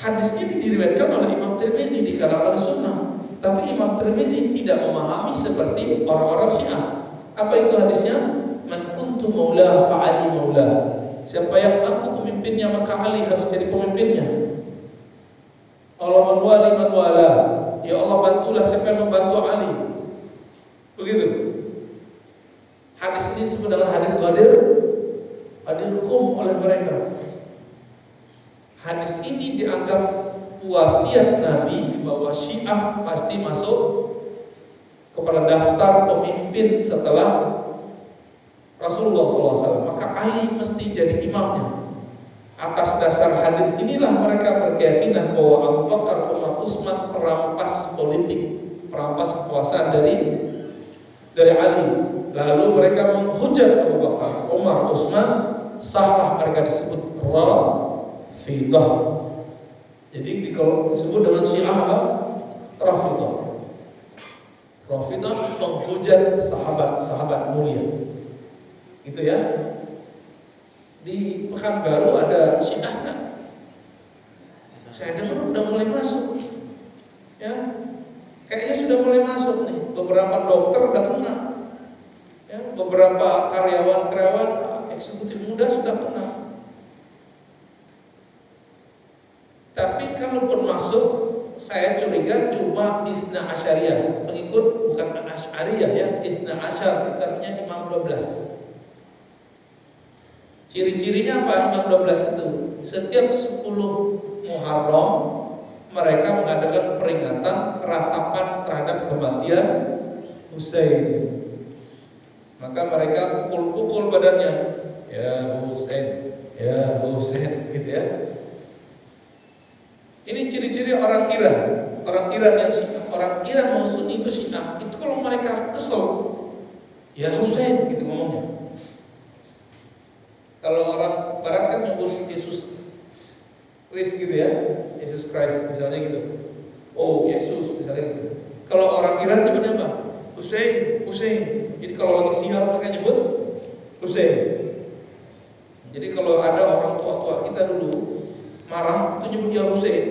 Hadis ini diriwayatkan oleh Imam Tirmizi di kalangan Sunnah, tapi Imam Tirmizi tidak memahami seperti orang-orang Syiah. Apa itu hadisnya? Man kuntu maula fa Ali maula. Siapa yang aku pemimpinnya maka Ali harus jadi pemimpinnya. Allah man wali man wala. Ya Allah bantulah siapa yang membantu Ali. Begitu. Hadis ini disebut dengan hadis ghadir, hadir hukum oleh mereka. Hadis ini dianggap wasiat Nabi bahwa Syiah pasti masuk kepada daftar pemimpin setelah Rasulullah SAW. Maka Ali mesti jadi imamnya. Atas dasar hadis inilah mereka berkeyakinan bahwa Abu Bakar, Umar, Utsman perampas politik, perampas kekuasaan dari Ali. Lalu mereka menghujat Abu Bakar, Umar, Utsman, sahlah mereka disebut Rafidah. Jadi kalau disebut dengan Syiah apa? Rafidah. Rafidah menghujat sahabat-sahabat mulia. Gitu ya. Di Pekanbaru ada Syiah nggak? Saya dengar udah mulai masuk. Ya, kayaknya sudah mulai masuk nih. Beberapa dokter udah kena. Ya, beberapa karyawan eksekutif muda sudah kena. Tapi kalaupun masuk, saya curiga cuma Isna Asyariyah, pengikut bukan Asy'ariyah ya, Isna Asyar, itu artinya Imam 12. Ciri-cirinya apa Imam 12 itu? Setiap 10 Muharram mereka mengadakan peringatan ratapan terhadap kematian Husain. Maka mereka pukul-pukul badannya, ya Husain, ya Husain, gitu ya. Ini ciri-ciri orang Iran. Orang Iran yang Syiah, orang Iran mau Sunni itu Syiah. Itu kalau mereka kesel, ya Husain gitu ngomongnya. Kalau orang Barat kan nyebut Yesus Christ gitu ya, Yesus Christ misalnya gitu. Oh Yesus misalnya gitu. Kalau orang Iran nyebutnya apa? Husain, Husain. Jadi kalau lagi sial mereka nyebut Husain. Jadi kalau ada orang tua-tua kita dulu marah itu nyebut dia Husain,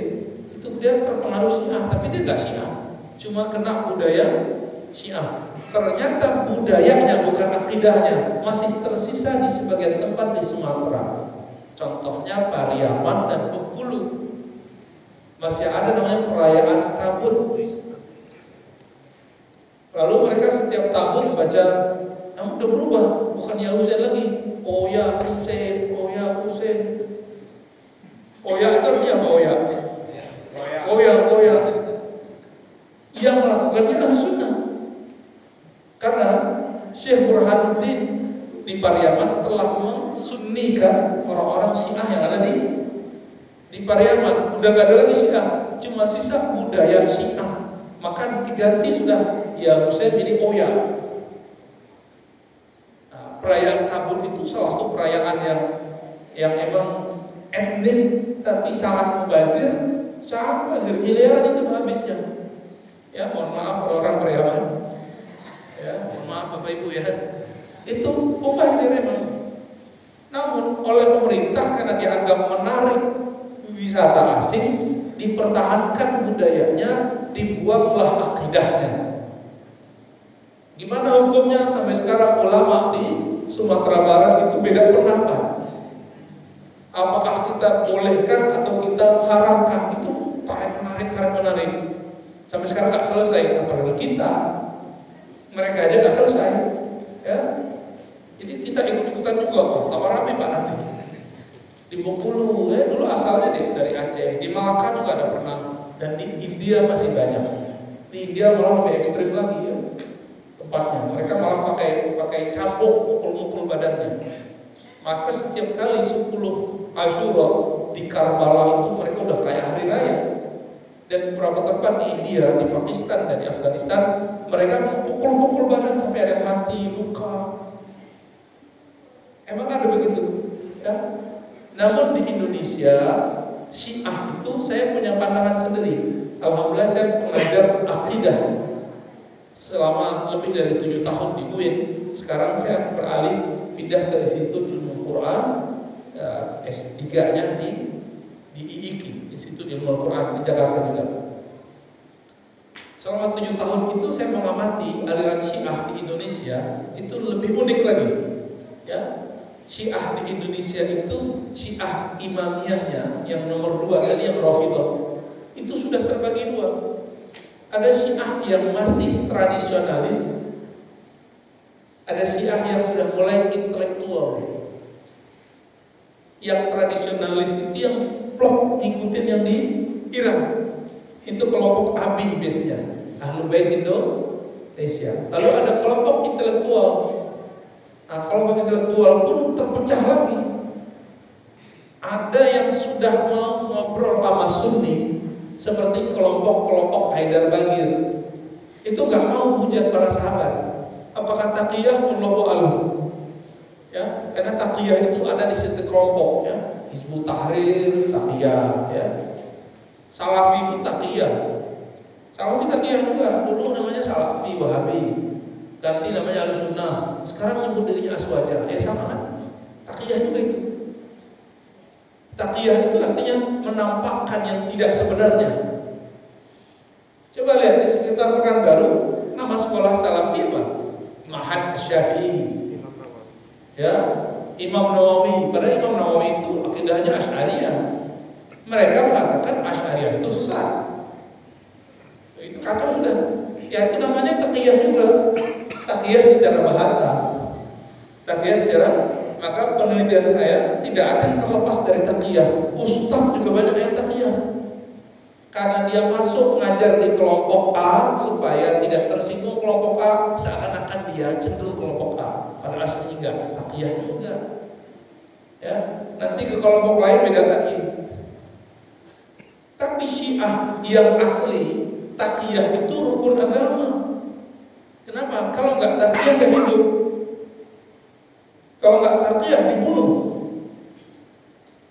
itu dia terpengaruh Syiah, tapi dia nggak Syiah, cuma kena budaya Syiah. Ternyata budayanya bukan akidahnya masih tersisa di sebagian tempat di Sumatera. Contohnya Pariaman dan Bengkulu masih ada namanya perayaan tabut. Lalu mereka setiap tabut baca, namun udah berubah, bukan ya Husain lagi, oh ya Husain, oh ya Husain. Oya itu artinya apa Oya? Oya. Yang melakukannya Ahlussunnah. Karena Syekh Burhanuddin di Pariaman telah mensunnikan orang-orang Syiah yang ada di Pariaman. Udah gak ada lagi Syiah, cuma sisa budaya Syiah. Maka diganti sudah ya Husain jadi Oya. Nah, perayaan tabut itu salah satu perayaan yang emang etnik tapi sangat mubazir, miliaran itu habisnya. Ya mohon maaf orang Pariaman, ya mohon maaf Bapak Ibu ya, itu mubazir emang. Namun oleh pemerintah karena dianggap menarik wisata asing, dipertahankan budayanya, dibuanglah akidahnya. Gimana hukumnya? Sampai sekarang ulama di Sumatera Barat itu beda pendapat. Apakah kita bolehkan atau kita haramkan? Itu tarik menarik. Sampai sekarang nggak selesai. Apalagi kita, mereka aja nggak selesai. Ya, jadi kita ikut-ikutan juga. Tambah rame Pak nanti. Di Bengkulu, dulu asalnya dari Aceh. Di Malaka juga ada pernah. Dan di India masih banyak. Di India malah lebih ekstrim lagi ya tempatnya. Mereka malah pakai cambuk mukul-mukul badannya. Maka setiap kali 10 Asyura di Karbala itu mereka udah kayak hari raya. Dan beberapa tempat di India, di Pakistan dan di Afghanistan mereka memukul-mukul badan sampai ada yang mati, luka. Emang ada begitu? Ya. Namun di Indonesia Syiah itu saya punya pandangan sendiri. Alhamdulillah saya pengajar akidah selama lebih dari 7 tahun di UIN. Sekarang saya beralih pindah ke Institut Ilmu Quran, S3-nya di IIQ, Institut Ilmu Quran di Jakarta juga. Selama 7 tahun itu saya mengamati aliran Syiah di Indonesia itu lebih unik lagi. Ya, Syiah di Indonesia itu Syiah Imamiyahnya yang nomor 2 tadi yang Rafidhah itu sudah terbagi 2. Ada Syiah yang masih tradisionalis, ada Syiah yang sudah mulai intelektual. Yang tradisionalis itu yang plok ngikutin yang di Iran. Itu kelompok ABI biasanya, Ahlul Bait Indonesia. Lalu ada kelompok intelektual. Nah, kelompok intelektual pun terpecah lagi. Ada yang sudah mau ngobrol sama Sunni, seperti kelompok-kelompok Haidar Bagir. Itu nggak mau hujat para sahabat. Apakah taqiyah? Wallahu a'lam. Ya, karena taqiyah itu ada di setiap kelompok, ya. Hizbut Tahrir, taqiyah, ya. Salafi pun taqiyah. Salafi taqiyah juga. Dulu namanya Salafi Wahabi, ganti namanya Ahlussunnah. Sekarang nyebut dirinya Aswaja. Ya sama kan? Taqiyah juga itu. Taqiyah itu artinya menampakkan yang tidak sebenarnya. Coba lihat di sekitar Pekanbaru, nama sekolah Salafi apa? Ma'had Asy-Syafi'i. Ya, Imam Nawawi. Padahal Imam Nawawi itu akidahnya Asy'ariyah. Mereka mengatakan Asy'ariyah itu sesat. Itu kacau sudah. Ya itu namanya taqiyah juga. Taqiyah secara bahasa. Taqiyah secara, maka penelitian saya tidak ada yang terlepas dari taqiyah. Ustadz juga banyak yang taqiyah. Karena dia masuk mengajar di kelompok A supaya tidak tersinggung kelompok A, seakan-akan dia cenderung kelompok A. Padahal aslinya enggak, taqiyah juga. Ya, nanti ke kelompok lain beda lagi. Tapi Syiah yang asli, taqiyah itu rukun agama. Kenapa? Kalau nggak taqiyah nggak hidup. Kalau nggak taqiyah dibunuh.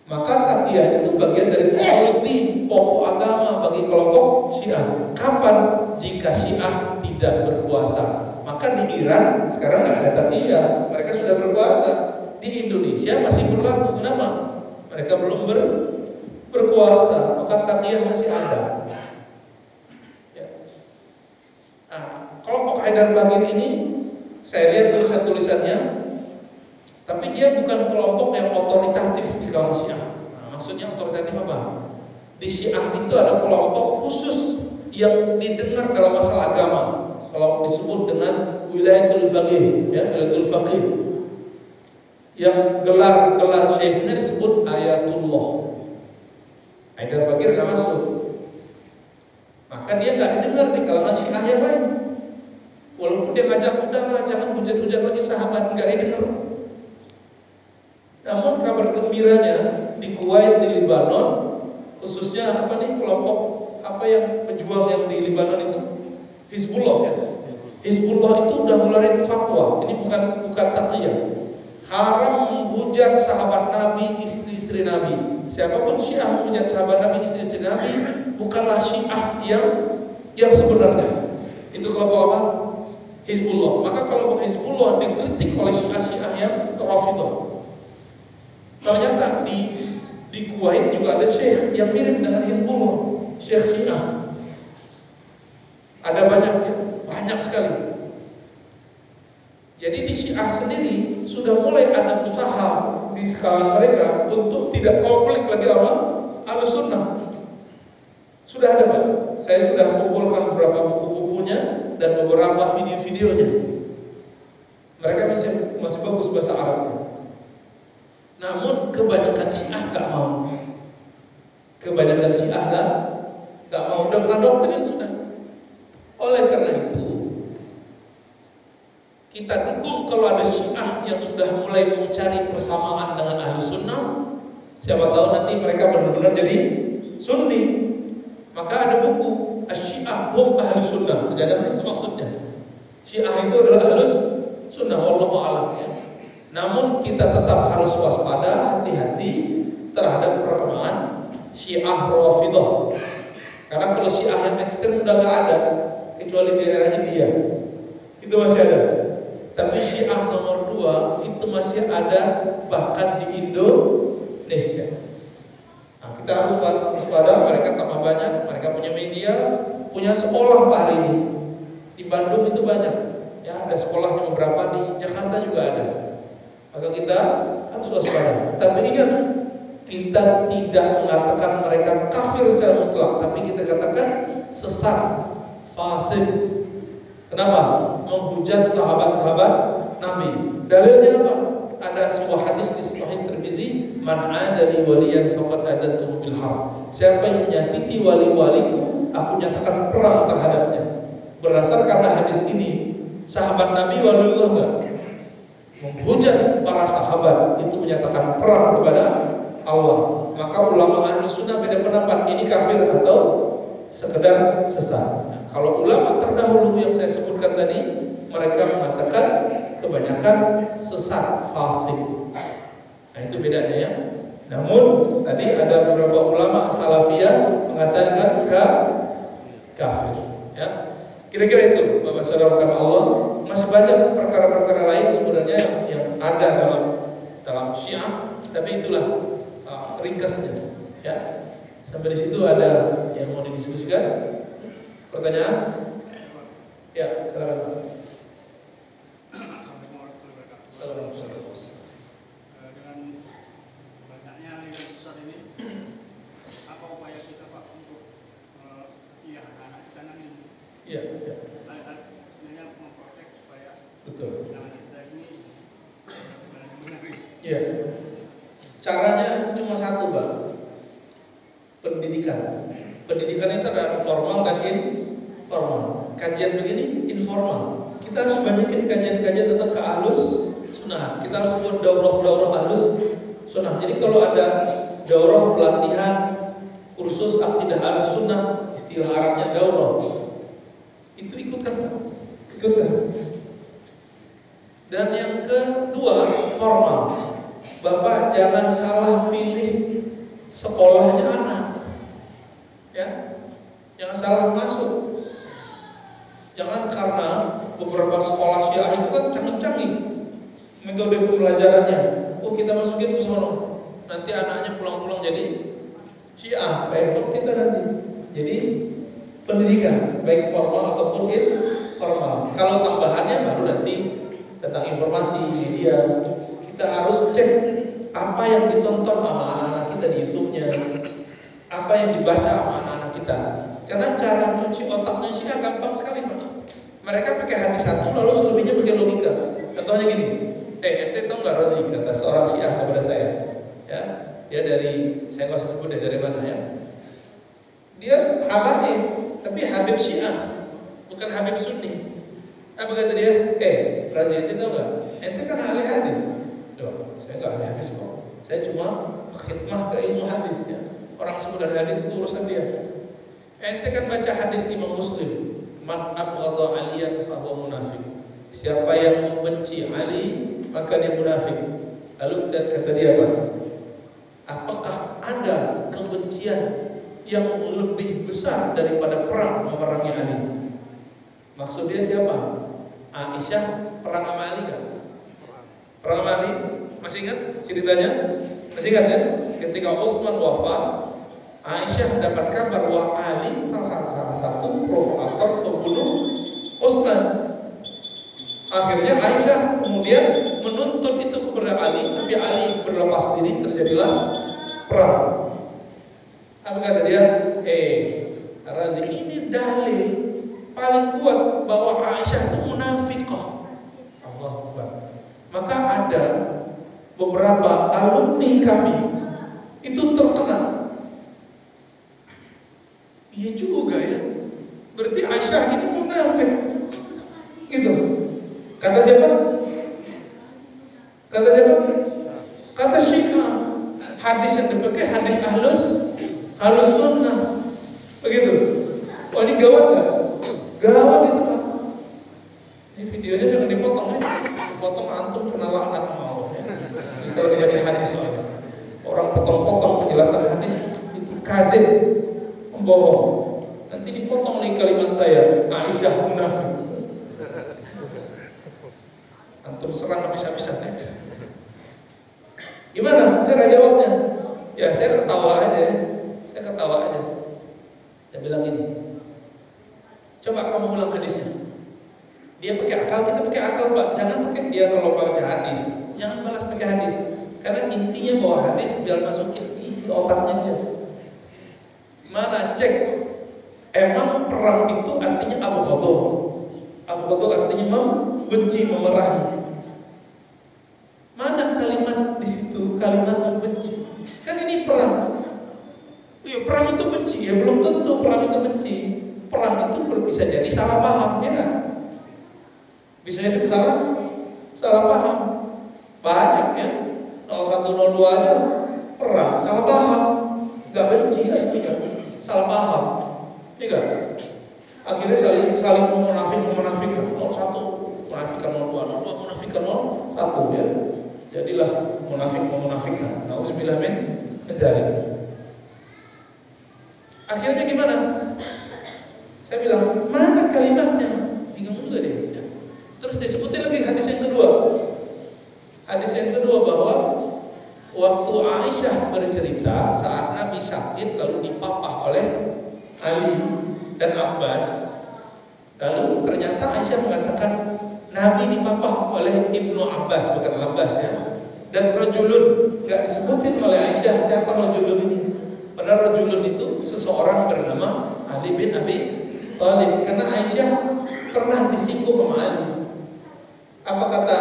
Maka taqiyah itu bagian dari politik pokok agama bagi kelompok Syiah. Kapan? Jika Syiah tidak berkuasa. Maka di Iran sekarang nggak ada taqiyah, mereka sudah berkuasa. Di Indonesia masih berlaku. Kenapa? Mereka belum berkuasa, maka taqiyah masih ada. Ya. Nah, kelompok Haidar Bagir ini saya lihat tulisan-tulisannya, tapi dia bukan kelompok yang otoritatif di kalangan Syiah. Nah, maksudnya otoritatif apa? Di Syiah itu ada kelompok khusus yang didengar dalam masalah agama. Kalau disebut dengan wilayatul faqih, ya, wilayatul faqih. Yang gelar syekhnya disebut ayatullah. Haidar Bagir nggak masuk. Maka dia nggak didengar di kalangan Syiah yang lain. Walaupun dia ngajak udahlah jangan hujat-hujat lagi sahabat, nggak didengar. Namun kabar gembiranya di Kuwait, di Lebanon, khususnya apa nih kelompok apa yang pejuang yang di Lebanon itu, Hizbullah ya. Hizbullah itu udah ngeluarin fatwa. Ini bukan taqiyah. Haram menghujat sahabat Nabi, istri-istri Nabi. Siapapun Syiah menghujat sahabat Nabi, istri-istri Nabi, bukanlah Syiah yang sebenarnya. Itu kelompok apa? Hizbullah. Maka kelompok Hizbullah dikritik oleh Syiah yang Rafidhah. Ternyata di Kuwait juga ada syekh yang mirip dengan Hizbullah, syekh Syiah. Ada banyak sekali. Jadi di Syiah sendiri sudah mulai ada usaha di kalangan mereka untuk tidak konflik lagi sama Ahlussunnah. Sudah ada Pak. Saya sudah kumpulkan beberapa buku-bukunya dan beberapa video-videonya. Mereka masih bagus bahasa Arabnya. Namun kebanyakan Syiah nggak mau. Kebanyakan Syiah nggak mau. Udah kena doktrin sudah. Oleh karena itu kita dukung kalau ada Syiah yang sudah mulai mencari persamaan dengan Ahlussunnah. Siapa tahu nanti mereka benar-benar jadi Sunni. Maka ada buku Asy-Syiah hum Ahlussunnah. Jangan itu maksudnya. Syiah itu adalah Ahlussunnah, wallahu a'lam ya. Namun kita tetap harus waspada, hati-hati terhadap perkembangan Syiah Rafidhah. Karena kalau Syiah yang ekstrem udah nggak ada, kecuali di daerah India, itu masih ada. Tapi Syiah nomor 2 itu masih ada bahkan di Indonesia. Nah, kita harus waspada. Mereka tambah banyak, mereka punya media, punya sekolah Pak hari ini. Di Bandung itu banyak, ya ada sekolahnya beberapa, di Jakarta juga ada. Maka kita harus waspada. Tapi ingat, kita tidak mengatakan mereka kafir secara mutlak, tapi kita katakan sesat, fasik. Kenapa? Menghujat sahabat-sahabat Nabi. Dalilnya apa? Ada sebuah hadis di Sahih Tirmizi, "Man 'ada li waliyan faqad azantuhu bil harb." Siapa yang menyakiti wali-waliku, aku nyatakan perang terhadapnya. Berdasarkan hadis ini, sahabat Nabi waliullah enggak? Menghujat para sahabat itu menyatakan perang kepada Allah. Maka ulama ahli sunnah beda pendapat, ini kafir atau sekedar sesat. Nah, kalau ulama terdahulu yang saya sebutkan tadi, mereka mengatakan kebanyakan sesat, fasik. Nah itu bedanya ya. Namun tadi ada beberapa ulama salafiyah mengatakan kafir. Ya, kira-kira itu Bapak Saudara Allah. Masih banyak perkara-perkara lain sebenarnya yang ada dalam Syiah, tapi itulah ringkasnya. Ya, sampai di situ ada yang mau didiskusikan? Pertanyaan? Ya, silakan Pak. Dengan banyaknya aliran sesat ini, apa upaya kita Pak untuk anak-anak kita nanti? Iya. Sebenarnya memprotek supaya Betul. anak kita ini benar-benar. Iya. Caranya cuma satu, Pak. Pendidikan. Pendidikan itu ada formal dan informal. Kajian begini informal. Kita harus banyakin kajian-kajian tentang keahlus sunnah. Kita harus buat daurah ahlus sunnah. Jadi kalau ada daurah pelatihan kursus akidah ahlus sunnah, istilah Arabnya daurah, itu ikutkan. Dan yang kedua, formal. Bapak jangan salah pilih sekolahnya anak, ya, jangan salah masuk. Jangan karena beberapa sekolah Syiah itu kan canggih-canggih metode pembelajarannya. Oh kita masukin ke sono, nanti anaknya pulang-pulang jadi Syiah, repot kita nanti. Jadi pendidikan baik formal ataupun informal. Kalau tambahannya baru nanti tentang informasi media. Kita harus cek apa yang ditonton sama anak-anak kita di YouTube-nya, apa yang dibaca sama anak-anak kita. Karena cara cuci otaknya Syiah gampang sekali Pak. Mereka pakai hadis satu lalu selebihnya pakai logika. Contohnya gini, ente tahu nggak Rozi, kata seorang Syiah kepada saya, ya, dia dari, saya nggak usah sebut dari mana ya. Dia Habib, tapi Habib Syiah, bukan Habib Sunni. Apa kata dia? Rozi, ente tahu nggak? Ente kan ahli hadis. Loh, saya nggak ahli hadis kok. Saya cuma khidmah ke ilmu hadis ya. Orang sebut dari hadis itu urusan dia. Ente kan baca hadis Imam Muslim, man abghadha aliyan fahuwa munafik. Siapa yang membenci Ali maka dia munafik. Lalu kata dia apa? Apakah ada kebencian yang lebih besar daripada perang memerangi Ali? Maksud dia siapa? Aisyah perang sama Ali kan? Perang sama Ali, masih ingat ceritanya? Masih ingat ya? Ketika Utsman wafat, Aisyah dapat kabar bahwa Ali salah satu provokator pembunuh Utsman. Akhirnya Aisyah kemudian menuntut itu kepada Ali, tapi Ali berlepas diri, terjadilah perang. Apa kata dia? Razi, ini dalil paling kuat bahwa Aisyah itu munafiqah. Allahu Akbar. Maka ada beberapa alumni kami itu terkena. Iya juga ya. Berarti Aisyah ini munafik. Gitu. Kata siapa? Kata Syiah. Hadis yang dipakai hadis ahlus sunnah. Begitu. Oh ini gawat nggak? Gawat itu Pak. Ini videonya jangan dipotong ya. Dipotong antum kena laknat sama Allah ya. Kita lagi baca hadis soalnya. Orang potong-potong penjelasan hadis itu kazib, pembohong. Nanti dipotong lagi kalimat saya, Aisyah munafik. Antum serang habis-habisan ya. Gimana cara jawabnya? Ya saya ketawa aja. Saya bilang ini, coba kamu ulang hadisnya. Dia pakai akal, kita pakai akal Pak. Jangan pakai dia kalau baca hadis, jangan balas pakai hadis. Karena intinya bahwa hadis biar masukin isi otaknya dia. Mana cek? Emang perang itu artinya Abu Ghadab artinya membenci, memerahi. Mana kalimat di situ kalimat membenci? Kan ini perang. Ya perang itu benci, ya belum tentu perang itu benci. Perang itu bisa jadi salah paham, ya kan? Bisa jadi salah paham. Banyak ya. 0102 aja perang, salah paham. Gak benci aslinya, salah paham. Iya kan? Akhirnya saling memunafikan. 01 munafikan 02, 02 munafikan 01 ya. Jadilah memunafikan. Nauzubillah min dzalik. Akhirnya gimana? Saya bilang, mana kalimatnya? Bingung juga dia. Ya. Terus disebutin lagi hadis yang kedua. Hadis yang kedua bahwa waktu Aisyah bercerita saat Nabi sakit lalu dipapah oleh Ali dan Abbas. Lalu ternyata Aisyah mengatakan Nabi dipapah oleh Ibnu Abbas, bukan Abbas ya. Dan rajulun, enggak disebutin oleh Aisyah siapa rajulun ini. Padahal rajulun itu seseorang bernama Ali bin Abi Thalib. Karena Aisyah pernah disinggung sama Ali. Apa kata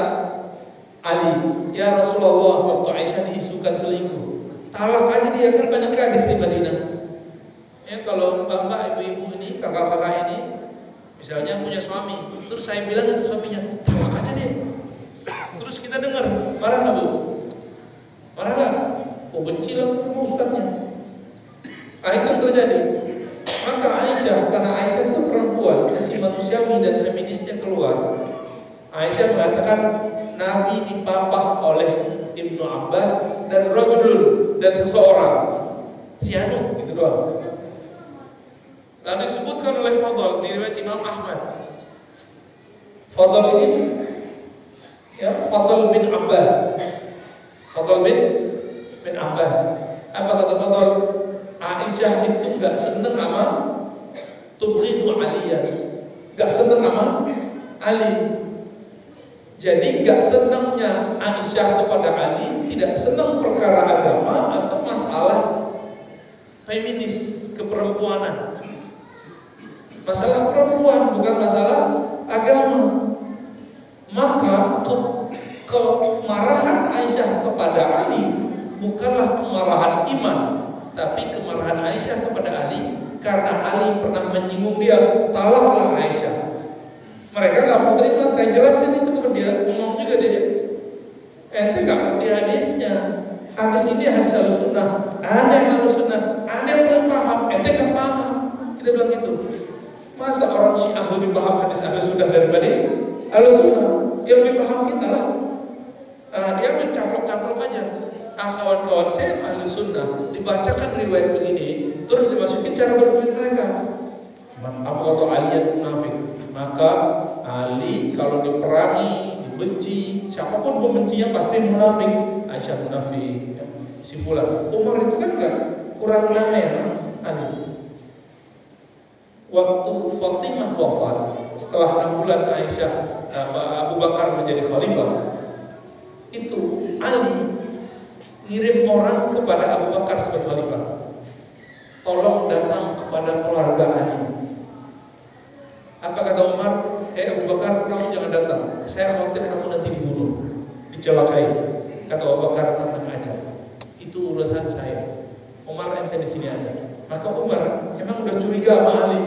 Ali? Ya Rasulullah, waktu Aisyah diisukan selingkuh, talak aja dia, kan banyak gadis di Madinah. Ya kalau mbak-mbak, ibu-ibu ini, kakak-kakak ini misalnya punya suami, terus saya bilang ke suaminya, talak aja dia. Terus kita dengar, marah nggak Bu? Marah nggak? Oh benci lah ustadznya. Nah itu yang terjadi. Maka Aisyah, karena Aisyah itu perempuan, sisi manusiawi dan feminisnya keluar. Aisyah mengatakan Nabi dipapah oleh Ibnu Abbas dan rajulun, dan seseorang, si Anu, gitu doang. Lalu disebutkan oleh Fadl di riwayat Imam Ahmad. Fadl ini ya Fadl bin Abbas. Fadl bin Abbas. Apa kata Fadl? Aisyah itu gak seneng sama tubghidu Aliyan, gak seneng sama Ali. Jadi gak senangnya Aisyah kepada Ali tidak senang perkara agama atau masalah feminis, keperempuanan. Masalah perempuan bukan masalah agama. Maka kemarahan Aisyah kepada Ali bukanlah kemarahan iman, tapi kemarahan Aisyah kepada Ali karena Ali pernah menyinggung dia, talaklah Aisyah. Mereka gak mau terima, saya jelasin itu kepada dia, ngomong juga dia. Ente gak ngerti hadisnya. Hadis ini hadis Ahlussunnah. Ada yang Ahlussunnah, ada yang belum paham, ente gak paham. Kita bilang gitu. Masa orang Syiah lebih paham hadis Ahlussunnah daripada Ahlussunnah? Yang lebih paham kita lah. Dia mencaplok-caplok aja. Kawan-kawan saya Ahlussunnah dibacakan riwayat begini, terus dimasukin cara berpikir mereka. Apa kata Ali yang munafik? Maka Ali kalau diperangi, dibenci, siapapun pembencinya pasti munafik. Aisyah munafik. Ya. Simpulan. Umar itu kan enggak kurang damai ya, Ali. Waktu Fatimah wafat, setelah 6 bulan Abu Bakar menjadi khalifah, itu Ali ngirim orang kepada Abu Bakar sebagai khalifah. Tolong datang kepada keluarga Ali. Apa kata Umar? Abu Bakar, kamu jangan datang. Saya khawatir kamu nanti dibunuh, dicelakai. Kata Abu Bakar, tenang aja. Itu urusan saya. Umar ente di sini aja. Maka Umar emang udah curiga sama Ali.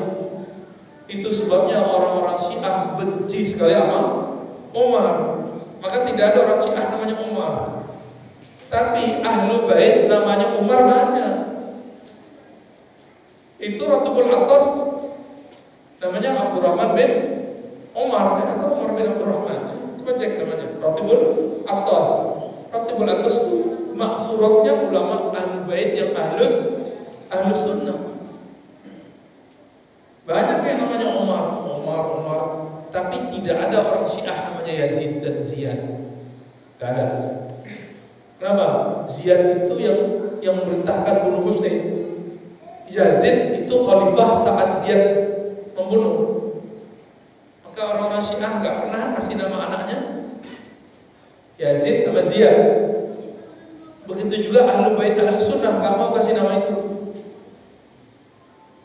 Itu sebabnya orang-orang Syiah benci sekali sama Umar. Maka tidak ada orang Syiah namanya Umar. Tapi Ahlu Bait namanya Umar banyak. Itu Ratibul Atas namanya Abdurrahman bin Umar ya, atau Umar bin Abdurrahman ya. Coba cek namanya Ratibul Atas. Ratibul Atas itu maksuratnya ulama Ahlu Bait yang ahlus Ahlus Sunnah. Banyak yang namanya Umar, tapi tidak ada orang Syiah namanya Yazid dan Ziyad. Gak ada. Kenapa? Ziyad itu yang memerintahkan bunuh Husain. Yazid itu khalifah saat Ziyad membunuh. Maka orang-orang Syiah nggak pernah kasih nama anaknya Yazid sama Ziyad. Begitu juga Ahlul Bait Ahlus Sunnah nggak mau kasih nama itu.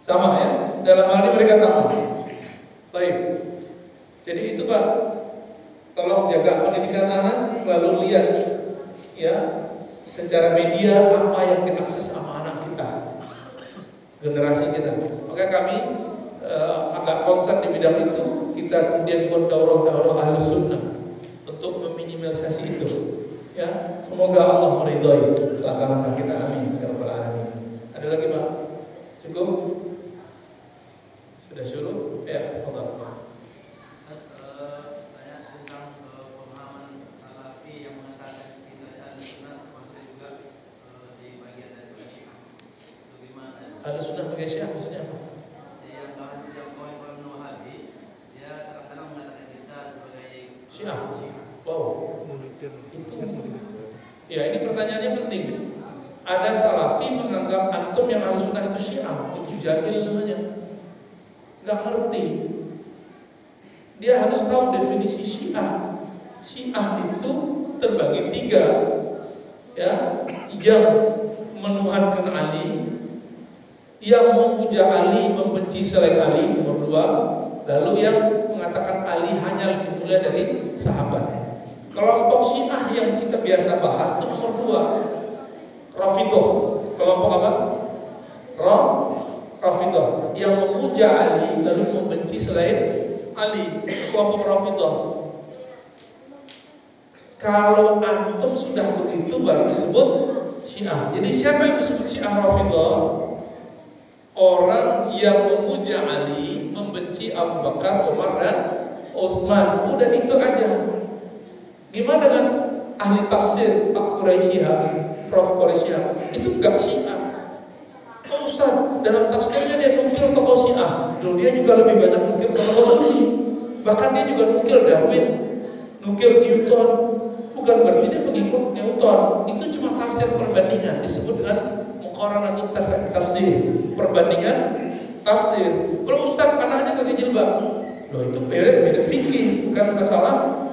Sama ya, dalam hal ini mereka sama. Baik. Jadi itu Pak, tolong jaga pendidikan anak, lalu lihat ya secara media apa yang diakses sama anak kita, generasi kita. Maka kami agak concern di bidang itu. Kita kemudian buat daurah-daurah Ahlus Sunnah untuk meminimalisasi itu. Ya, semoga Allah meridhai langkah-langkah kita. Amin ya rabbal alamin. Ada lagi Pak? Cukup? Sudah syuruh? Ya, Allah. Banyak tentang pemahaman Salafi yang mengatakan kita Ahlus Sunnah termasuk juga di bagian dari Syiah. Itu gimana? Ahlus Sunnah sebagai Syiah maksudnya apa? Yang kawan-kawan Wahabi dia kadang-kadang mengatakan kita sebagai Syiah. Wow. Itu. Ya, ini pertanyaannya penting. Ada Salafi menganggap antum yang Ahlus Sunnah itu Syiah, itu jahil namanya. Nggak ngerti. Dia harus tahu definisi Syiah. Syiah itu terbagi 3, ya, yang menuhankan Ali, yang memuja Ali, membenci selain Ali, nomor 2, lalu yang mengatakan Ali hanya lebih mulia dari sahabat. Kelompok Syiah yang kita biasa bahas itu nomor 2, Rafidhah. Kelompok apa? Rafidhah, yang memuja Ali lalu membenci selain Ali, kelompok Rafidhah. Kalau antum sudah begitu baru disebut Syiah. Jadi siapa yang disebut Syiah Rafidhah? Orang yang memuja Ali, membenci Abu Bakar, Umar dan Utsman. Udah itu aja. Gimana dengan ahli tafsir Pak Quraisyah, Prof Quraisyah? Itu enggak Syiah. Ustaz, dalam tafsirnya dia nukil tokoh Syiah. Loh, dia juga lebih banyak nukil tokoh Sunni. Bahkan dia juga nukil Darwin, nukil Newton. Bukan berarti dia pengikut Newton. Itu cuma tafsir perbandingan, disebut dengan muqaranatut tafsir, perbandingan tafsir. Kalau Ustaz anaknya pakai jilbab, loh itu beda fikih, bukan masalah.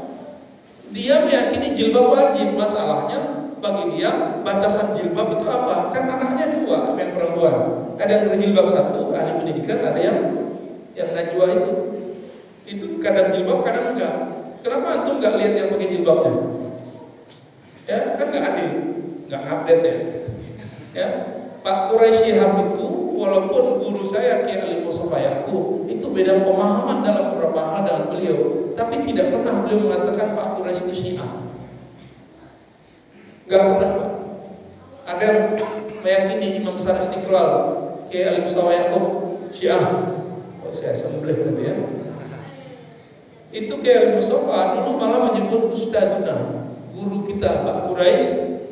Dia meyakini jilbab wajib, masalahnya bagi dia batasan jilbab itu apa? Kan anaknya 2 yang perempuan. Ada yang berjilbab 1, ahli pendidikan, ada yang najwa itu. Itu kadang jilbab, kadang enggak. Kenapa antum enggak lihat yang pakai jilbabnya? Ya, kan enggak adil, enggak update ya. Ya, Pak Quraisyah itu walaupun guru saya Kiai Ali Mustafa Yaqub itu beda pemahaman dalam beberapa hal dengan beliau, tapi tidak pernah beliau mengatakan Pak Quraisy itu Syiah. Gak pernah Pak. Ada yang meyakini Imam besar Istiqlal Kiai Ali Mustafa Yaqub Syiah. Oh, saya sembelih nanti ya. Itu Kiai Ali Mustafa dulu malah menyebut Ustazuna, guru kita Pak Quraisy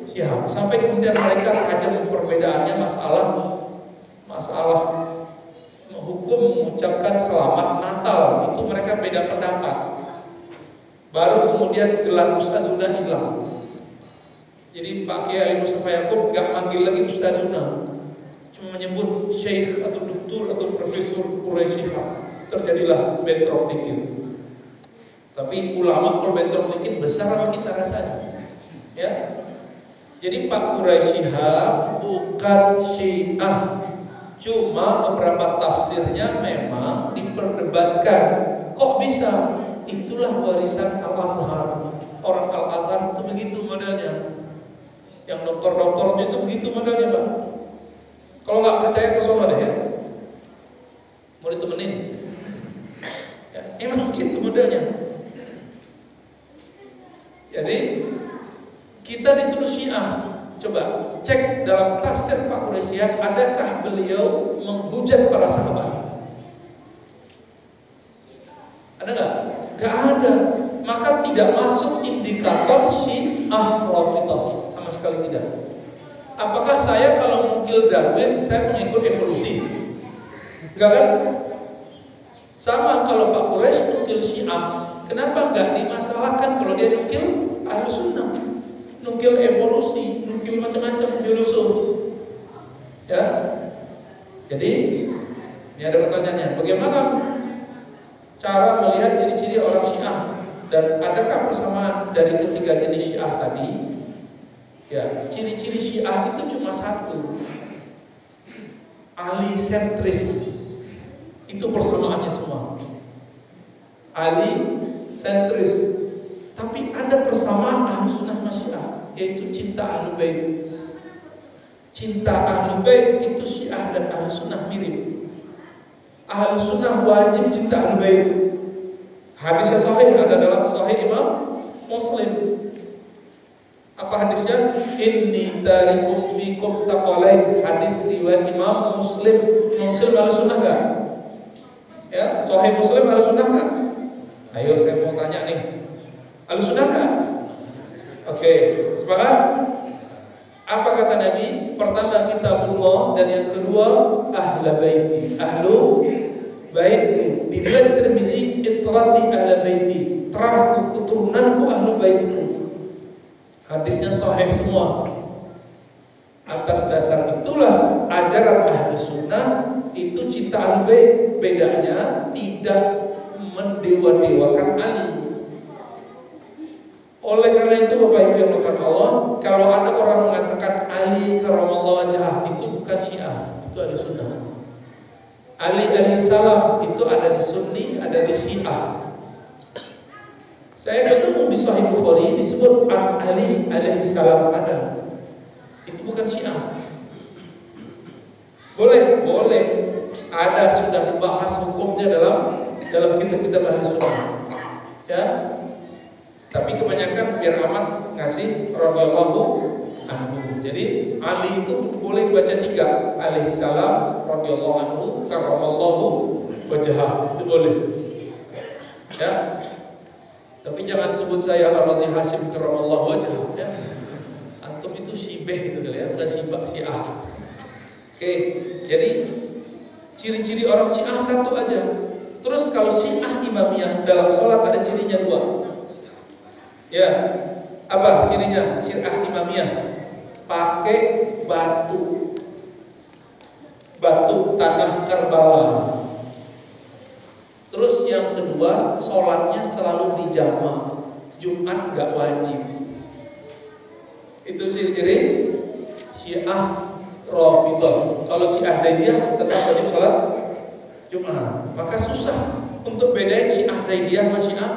Syiah. Sampai kemudian mereka tajam perbedaannya masalah hukum mengucapkan selamat Natal, itu mereka beda pendapat. Baru kemudian gelar Ustazuna hilang. Jadi Pak Kiai Ali Mustafa Yaqub nggak manggil lagi Ustazuna, cuma menyebut Syekh atau Doktor atau Profesor Quraisy. Terjadilah bentrok dikit. Tapi ulama kalau bentrok dikit besar apa kita rasanya, ya. Jadi Pak Quraisy bukan Syiah, cuma beberapa tafsirnya memang diperdebatkan. Kok bisa? Itulah warisan Al-Azhar. Orang Al-Azhar itu begitu modelnya. Yang dokter-dokter itu begitu modelnya Pak. Kalau nggak percaya ke sono deh ya. Mau ditemenin? Ya, emang begitu modelnya. Jadi kita dituduh Syiah. Coba cek dalam tafsir Pak Quraisy, adakah beliau menghujat para sahabat? Ada nggak? Nggak ada. Maka tidak masuk indikator Syiah Rafidhah, sama sekali tidak. Apakah saya kalau nukil Darwin, saya mengikut evolusi? Enggak kan? Sama kalau Pak Quraisy nukil Syiah, kenapa enggak dimasalahkan kalau dia nukil Ahlus Sunnah? Nukil evolusi, nukil macam-macam filosof. Ya. Jadi, ini ada pertanyaannya, bagaimana cara melihat ciri-ciri orang Syiah? Dan adakah persamaan dari ketiga jenis Syiah tadi? Ya, ciri-ciri Syiah itu cuma satu, Ali sentris. Itu persamaannya semua, Ali sentris. Tapi ada persamaan Ahlus Sunnah sama Syiah, yaitu cinta Ahlul Bait. Cinta Ahlul Bait itu Syiah dan Ahlus Sunnah mirip. Ahlus Sunnah wajib cinta Ahlul Bait. Hadisnya sahih, ada dalam Sahih Imam Muslim. Apa hadisnya? Inni tarikum fikum saqalain. Hadis riwayat Imam Muslim. Muslim Ahlus Sunnah enggak? Ya, Sahih Muslim Ahlus Sunnah enggak? Ayo saya mau tanya nih. Ahlus Sunnah enggak? Oke, sepakat? Apa kata Nabi? Pertama kitabullah, dan yang kedua ahla baiti. Ahlu baitku. Di riwayat Tirmizi, itrati ahla baiti. Terahku, keturunanku ahlu baitku. Hadisnya sahih semua. Atas dasar itulah ajaran Ahlus Sunnah itu cinta ahlu bait. Bedanya tidak mendewa-dewakan Ali. Oleh karena itu Bapak Ibu yang dimuliakan Allah, kalau ada orang mengatakan Ali karramallahu wajhah, itu bukan Syiah, itu Ahlus Sunnah. Ali alaihissalam itu ada di Sunni, ada di Syiah. Saya ketemu di Sahih Bukhari disebut Ali alaihissalam ada. Itu bukan Syiah. Boleh, boleh. Ada, sudah dibahas hukumnya dalam kitab-kitab Ahlus Sunnah. Ya. Tapi kebanyakan biar aman ngasih radhiyallahu anhu. Jadi Ali itu boleh dibaca tiga, alaihissalam, radhiyallahu anhu, karramallahu wajhah. Itu boleh. Ya. Tapi jangan sebut saya Ar-Razi Hashim karramallahu wajhah, ya. Antum itu Syibeh itu kali ya, bukan Syiah. Oke, jadi ciri-ciri orang Syiah satu aja. Terus kalau Syiah Imamiyah dalam sholat ada cirinya dua. Ya, apa cirinya Syiah Imamiyah? Pakai batu tanah Karbala. Terus yang kedua, sholatnya selalu dijama, Jumat nggak wajib. Itu ciri-ciri Syiah Rafidhah. Kalau Syiah Zaidiyah tetap wajib sholat Jumat. Maka susah untuk bedain Syiah Zaidiyah sama Syiah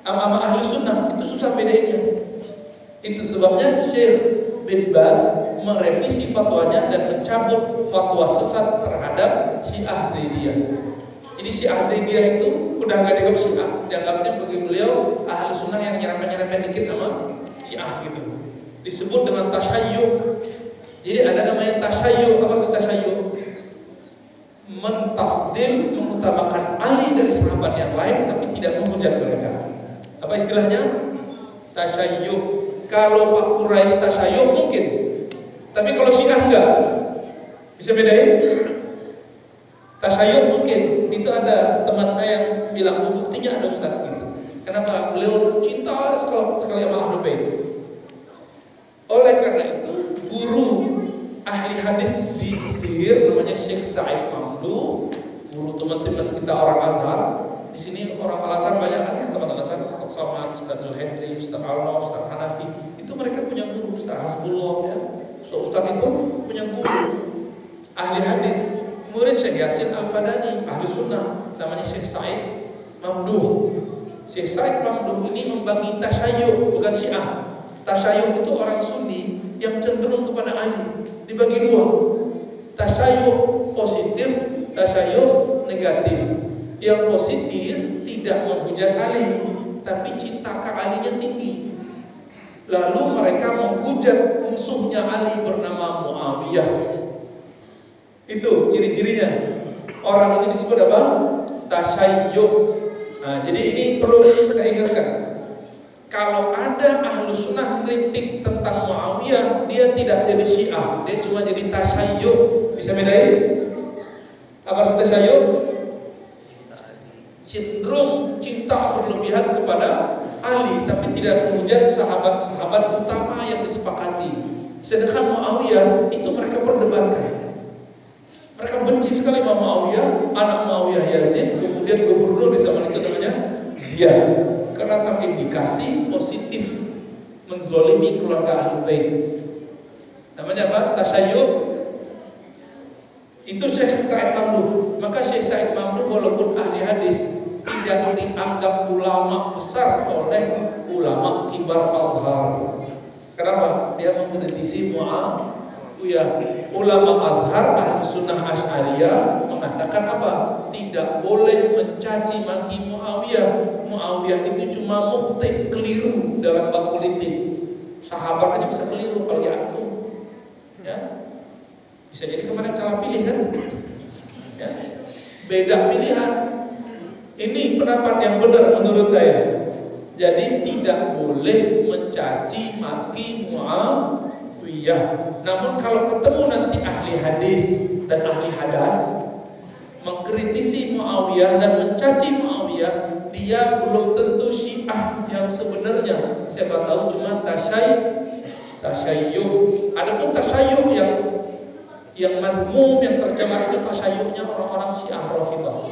sama Ahlus Sunnah, itu susah bedainnya. Itu sebabnya Syekh bin Baz merevisi fatwanya dan mencabut fatwa sesat terhadap Syiah Zaidiyah. Jadi Syiah Zaidiyah itu udah nggak dianggap Syiah, dianggapnya bagi beliau Ahlus Sunnah yang nyerempet-nyerempet dikit sama Syiah gitu. Disebut dengan tasyayyuh. Jadi ada namanya tasyayyuh. Apa itu tasyayyuh? Mentafdil, mengutamakan Ali dari sahabat yang lain tapi tidak menghujat mereka. Apa istilahnya? Tasyayyuh. Kalau Pak Quraisy tasyayyuh mungkin, tapi kalau Syiah enggak. Bisa bedain? Tasyayyuh mungkin. Itu ada teman saya yang bilang, buktinya ada Ustaz gitu. Kenapa? Beliau cinta sekali sama Ahlul Bait. Oleh karena itu, guru ahli hadis di Mesir namanya Syekh Said Mamduh, guru teman-teman kita orang Azhar. Di sini orang Al-Azhar banyak kan, teman-teman Azhar, Ustaz Somad, Ustaz Zulhendri, Ustaz Alno, Ustaz Hanafi. Itu mereka punya guru, Ustaz Hasbullah ya. Ustaz itu punya guru ahli hadis. Murid Syekh Yasin Al-Fadani, ahli sunnah, namanya Syekh Said Mamduh. Syekh Said Mamduh ini membagi tasyayyuh, bukan Syiah. Tasyayyuh itu orang Sunni yang cenderung kepada Ali. Dibagi dua, tasyayyuh positif, tasyayyuh negatif. Yang positif tidak menghujat Ali, tapi cinta ke Alinya tinggi. Lalu mereka menghujat musuhnya Ali bernama Muawiyah. Itu ciri-cirinya. Orang ini disebut apa? Tasyayyuh. Nah, jadi ini perlu saya ingatkan. Kalau ada ahlu sunnah kritik tentang Muawiyah, dia tidak jadi Syiah, dia cuma jadi tasayyuh. Bisa bedain? Apa arti tasayyuh? Cenderung cinta berlebihan kepada Ali, tapi tidak menghujat sahabat-sahabat utama yang disepakati. Sedangkan Muawiyah itu mereka perdebatkan. Mereka benci sekali sama Muawiyah, anak Muawiyah Yazid, kemudian gubernur di zaman itu namanya Ziyad, karena terindikasi positif menzolimi keluarga Ahlul Bait. Namanya apa? Tasayyuh. Itu Syekh Said Mamdouh. Maka Syekh Said Mamdouh walaupun ahli hadis tidak dianggap ulama besar oleh ulama kibar Azhar. Kenapa? Dia mengkritisi Muawiyah. Ulama Azhar ahli sunnah Asy'ariyah mengatakan apa? Tidak boleh mencaci maki Muawiyah. Muawiyah itu cuma mukhti, keliru dalam bab politik. Sahabat aja bisa keliru, apalagi antum. Ya, bisa jadi kemarin salah pilih kan? Ya, beda pilihan. Ini pendapat yang benar menurut saya. Jadi tidak boleh mencaci maki Muawiyah. Namun kalau ketemu nanti ahli hadis dan ahli hadas mengkritisi Muawiyah dan mencaci Muawiyah, dia belum tentu Syiah yang sebenarnya. Siapa tahu cuma tasayyuh. Adapun tasayyuh yang mazmum, yang tercemar itu tasayyuhnya orang-orang Syiah Rafidhah.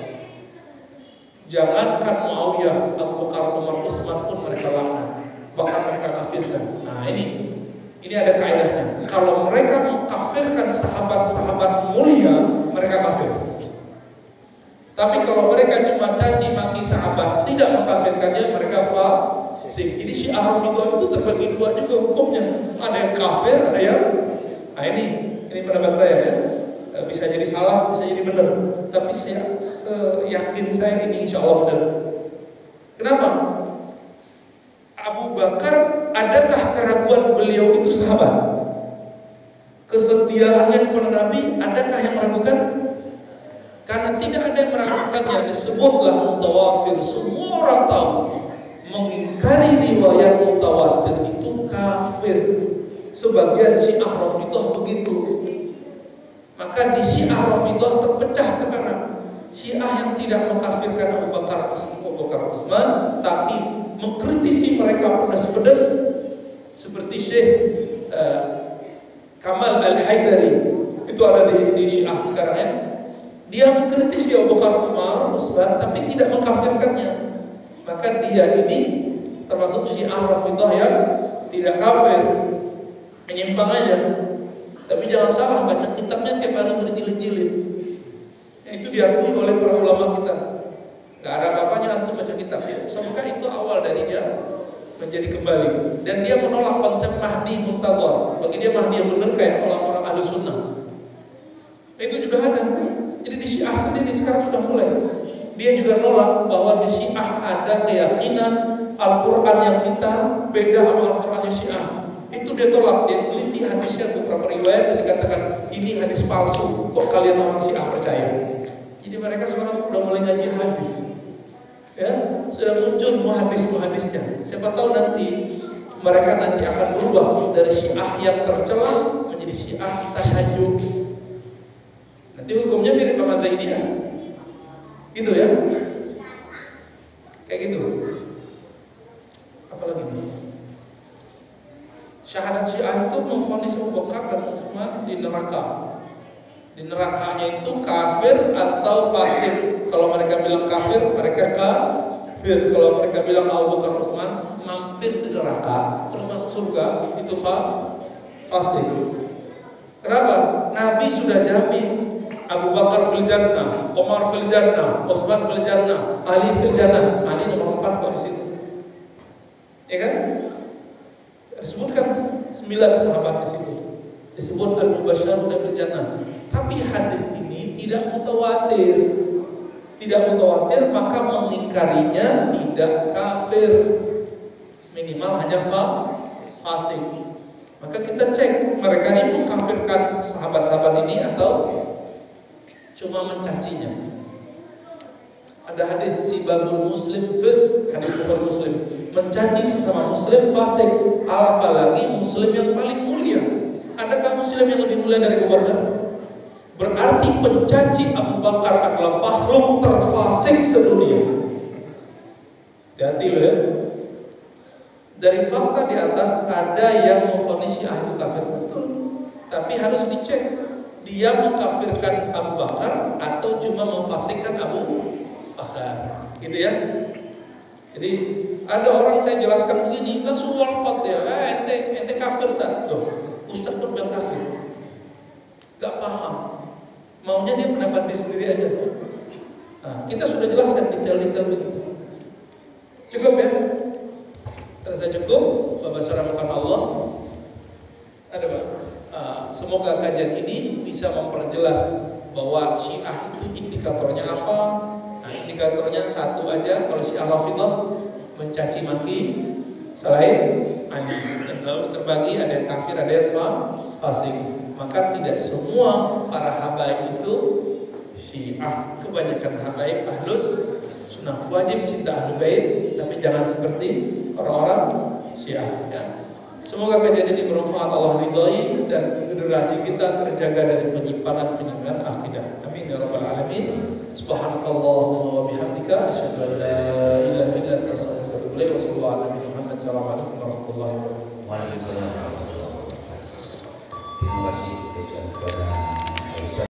Jangankan Muawiyah, Abu Bakar, Umar, Utsman pun mereka laknat, bahkan mereka kafirkan. Nah ini ada kaidahnya. Kalau mereka mengkafirkan sahabat-sahabat mulia, mereka kafir. Tapi kalau mereka cuma caci maki sahabat, tidak mengkafirkannya, mereka fasik. Jadi Syiah Rafidhah itu terbagi dua juga hukumnya. Ada yang kafir, ada yang ini pendapat saya ya. Bisa jadi salah, bisa jadi benar. Tapi saya yakin saya ini insya Allah benar. Kenapa? Abu Bakar, adakah keraguan beliau itu sahabat? Kesetiaannya kepada Nabi, adakah yang meragukan? Karena tidak ada yang meragukannya. Disebutlah mutawatir. Semua orang tahu. Mengingkari riwayat mutawatir itu kafir. Sebagian Syiah Rafidhah begitu. Maka di Syiah Rafidhah terpecah sekarang. Syiah yang tidak mengkafirkan Abu Bakar Utsman, tapi mengkritisi mereka pedas-pedas, seperti Syekh Kamal Al-Haidari. Itu ada di Syiah sekarang ya. Dia mengkritisi Abu Bakar Utsman, tapi tidak mengkafirkannya. Maka dia ini termasuk Syiah Rafidhah yang tidak kafir, menyimpang aja. Tapi jangan salah, baca kitabnya tiap hari berjilid-jilid. Itu diakui oleh para ulama kita. Gak ada apa-apanya antum baca kitabnya. Semoga itu awal dari dia menjadi kembali. Dan dia menolak konsep Mahdi Muntazar. Bagi dia Mahdi yang benar kayak orang-orang ahli sunnah. Itu juga ada. Jadi di Syiah sendiri sekarang sudah mulai. Dia juga nolak bahwa di Syiah ada keyakinan Al-Quran yang kita beda sama Al-Qurannya Syiah. Itu dia tolak, dia teliti hadisnya beberapa riwayat dan dikatakan ini hadis palsu. Kok kalian orang Syiah percaya? Jadi mereka sekarang udah mulai ngaji hadis. Ya, sudah muncul muhadis-muhadisnya. Siapa tahu nanti mereka nanti akan berubah dari Syiah yang tercela menjadi Syiah tasayyuh. Nanti hukumnya mirip sama Zaidiyah. Gitu ya. Kayak gitu. Apalagi nih? Syahadat Syiah itu memvonis Abu Bakar dan Utsman di neraka. Di nerakanya itu kafir atau fasik. Kalau mereka bilang kafir, mereka kafir. Kalau mereka bilang Abu Bakar Utsman mampir di neraka terus masuk surga, itu fasik. Kenapa? Nabi sudah jamin Abu Bakar fil jannah, Umar fil jannah, Utsman fil jannah, Ali fil jannah. Ali nomor 4 kok di situ. Ya kan? Disebutkan 9 sahabat di situ. Disebut al-mubasysyarun bil jannah. Tapi hadis ini tidak mutawatir. Tidak mutawatir, maka mengingkarinya tidak kafir. Minimal hanya fasik. Maka kita cek mereka ini mengkafirkan sahabat-sahabat ini atau cuma mencacinya. Ada hadis sibabul muslim fis, hadis Bukhari Muslim, mencaci sesama muslim fasik, apalagi muslim yang paling mulia. Adakah muslim yang lebih mulia dari Abu Bakar? Berarti pencaci Abu Bakar adalah makhluk terfasik sedunia. Hati-hati loh ya. Dari fakta di atas ada yang memvonis Syiah itu kafir, betul. Tapi harus dicek, dia mengkafirkan Abu Bakar atau cuma memfasikkan Abu Bakar, gitu ya. Jadi ada orang saya jelaskan begini, langsung walkot ya, ente kafir tak? Loh, Ustaz pun bilang kafir, gak paham. Maunya dia pendapat dia sendiri aja. Nah, kita sudah jelaskan detail-detail begitu. Cukup ya? Terasa cukup? Bapak sarankan Allah. Ada Pak? Semoga kajian ini bisa memperjelas bahwa Syiah itu indikatornya apa. Nah, indikatornya satu aja, kalau Syiah Rafidhah mencaci maki selain Ali, dan lalu terbagi ada yang kafir, ada yang fasik. Maka tidak semua para habaib itu Syiah, kebanyakan habaib Ahlus Sunnah. Wajib cinta Ahlul Bait, tapi jangan seperti orang-orang Syiah ya. Semoga kajian ini bermanfaat, Allah ridhoi, dan generasi kita terjaga dari penyimpangan akidah. Amin ya rabbal alamin. Subhanakallahumma wa bihamdika asyhadu an la ilaha illa anta astaghfiruka wa atubu ilaik. Wassalamualaikum warahmatullahi wabarakatuh. Waalaikumsalam. Terima kasih kepada